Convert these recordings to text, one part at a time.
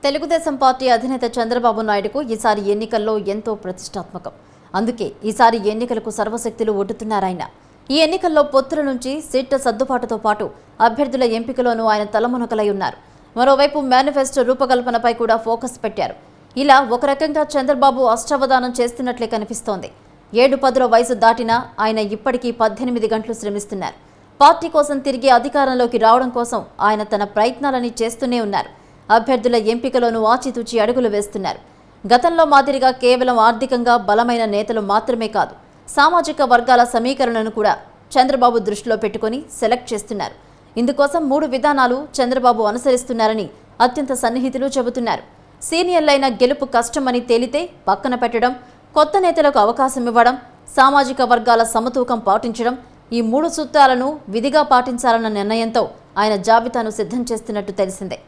Telugu Desam party అధినేత చంద్రబాబు నాయుడుకు ఈసారి ఎన్నికల్లో ఎంతో ప్రతిష్టాత్మకం. అందుకే ఈసారి ఎన్నికలకు సర్వశక్తులు ఒడ్డుతున్నారాయన. ఈ ఎన్నికల్లో పొత్తుల నుంచి సీట్ల సర్దుబాటుతో పాటు అభ్యర్థుల ఎంపికలోనూ ఆయన తలమునకలై ఉన్నారు. మరోవైపు మేనిఫెస్టో రూపకల్పనపై కూడా ఫోకస్ పెట్టారు. ఇలా ఒక రకంగా చంద్రబాబు అష్టావధానం చేస్తున్నట్లే కనిపిస్తోంది. 7-10 వయసు దాటినా ఆయన ఇప్పటికీ 18 గంటలు శ్రమిస్తున్నారు. పార్టీ కోసం తిరిగి అధికారంలోకి రావడం కోసం ఆయన తన ప్రయత్నాలని చేస్తూనే ఉన్నారు. అభ్యర్థుల ఎంపికలోనూ ఆచితూచి అడుగులు వేస్తున్నారు. గతంలో మాదిరిగా కేవలం ఆర్థికంగా బలమైన నేతలు మాత్రమే కాదు, సామాజిక వర్గాల సమీకరణను కూడా చంద్రబాబు దృష్టిలో పెట్టుకుని సెలెక్ట్ చేస్తున్నారు. ఇందుకోసం 3 విధానాలు చంద్రబాబు అనుసరిస్తున్నారని అత్యంత సన్నిహితులు చెబుతున్నారు. సీనియర్లైన గెలుపు కష్టమని తేలితే పక్కన పెట్టడం, కొత్త నేతలకు అవకాశం ఇవ్వడం, సామాజిక వర్గాల సమతూకం పాటించడం, ఈ 3 సూత్రాలను విధిగా పాటించాలన్న నిర్ణయంతో ఆయన జాబితాను సిద్ధం చేస్తున్నట్టు తెలిసిందే.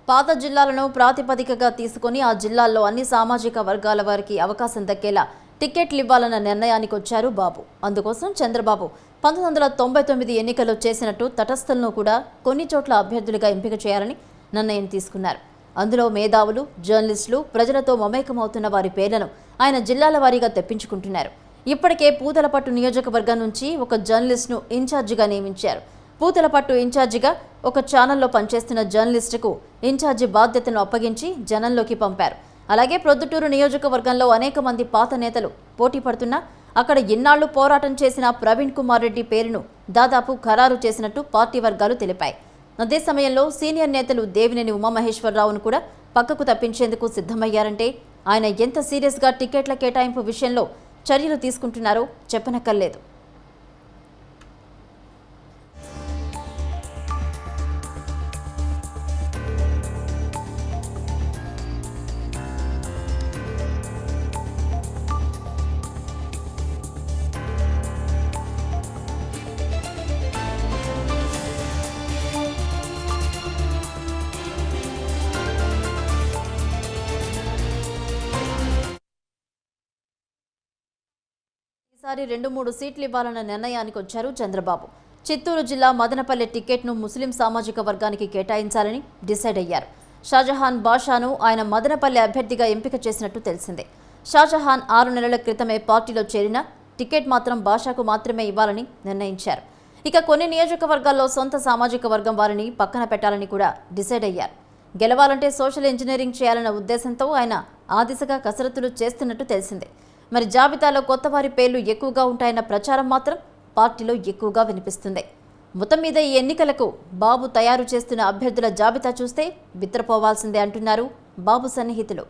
పాత జిల్లాలను ప్రాతిపదికగా తీసుకుని ఆ జిల్లాల్లో అన్ని సామాజిక వర్గాల వారికి అవకాశం దక్కేలా టికెట్లు ఇవ్వాలన్న నిర్ణయానికి వచ్చారు బాబు. అందుకోసం చంద్రబాబు 1999 ఎన్నికల్లో చేసినట్టు తటస్థలను కూడా కొన్ని చోట్ల అభ్యర్థులుగా ఎంపిక చేయాలని నిర్ణయం తీసుకున్నారు. అందులో మేధావులు, జర్నలిస్టులు, ప్రజలతో మమేకమవుతున్న వారి పేర్లను ఆయన జిల్లాల వారీగా తెప్పించుకుంటున్నారు. ఇప్పటికే పూతలపట్టు నియోజకవర్గం నుంచి ఒక జర్నలిస్టును ఇన్ఛార్జిగా నియమించారు. పూతలపట్టు ఇన్ఛార్జిగా ఒక ఛానల్లో పనిచేస్తున్న జర్నలిస్టుకు ఇన్ఛార్జి బాధ్యతను అప్పగించి జనంలోకి పంపారు. అలాగే ప్రొద్దుటూరు నియోజకవర్గంలో అనేక మంది పాత నేతలు పోటీ పడుతున్నా అక్కడ ఇన్నాళ్లు పోరాటం చేసిన ప్రవీణ్ కుమార్ రెడ్డి పేరును దాదాపు ఖరారు చేసినట్టు పార్టీ వర్గాలు తెలిపాయి. అదే సమయంలో సీనియర్ నేతలు దేవినేని ఉమామహేశ్వరరావును కూడా పక్కకు తప్పించేందుకు సిద్ధమయ్యారంటే ఆయన ఎంత సీరియస్గా టికెట్ల కేటాయింపు విషయంలో చర్యలు తీసుకుంటున్నారో చెప్పనక్కర్లేదు. ఈసారి 2-3 సీట్లు ఇవ్వాలన్న నిర్ణయానికి వచ్చారు చంద్రబాబు. చిత్తూరు జిల్లా మదనపల్లె టికెట్ను ముస్లిం సామాజిక వర్గానికి కేటాయించాలని డిసైడ్ అయ్యారు. షాజహాన్ బాషాను ఆయన మదనపల్లె అభ్యర్థిగా ఎంపిక చేసినట్టు తెలిసిందే. షాజహాన్ 6 నెలల క్రితమే పార్టీలో చేరిన టికెట్ మాత్రం బాషాకు మాత్రమే ఇవ్వాలని నిర్ణయించారు. ఇక కొన్ని నియోజకవర్గాల్లో సొంత సామాజిక వర్గం వారిని పక్కన పెట్టాలని కూడా డిసైడ్ అయ్యారు. గెలవాలంటే సోషల్ ఇంజనీరింగ్ చేయాలన్న ఉద్దేశంతో ఆయన ఆ దిశగా కసరత్తులు చేస్తున్నట్టు తెలిసిందే. మరి జాబితాలో కొత్త వారి పేర్లు ఎక్కువగా ఉంటాయన్న ప్రచారం మాత్రం పార్టీలో ఎక్కువగా వినిపిస్తుంది. మొత్తం మీద ఈ ఎన్నికలకు బాబు తయారు చేస్తున్న అభ్యర్థుల జాబితా చూస్తే బిత్తరపోవాల్సిందే అంటున్నారు బాబు సన్నిహితులు.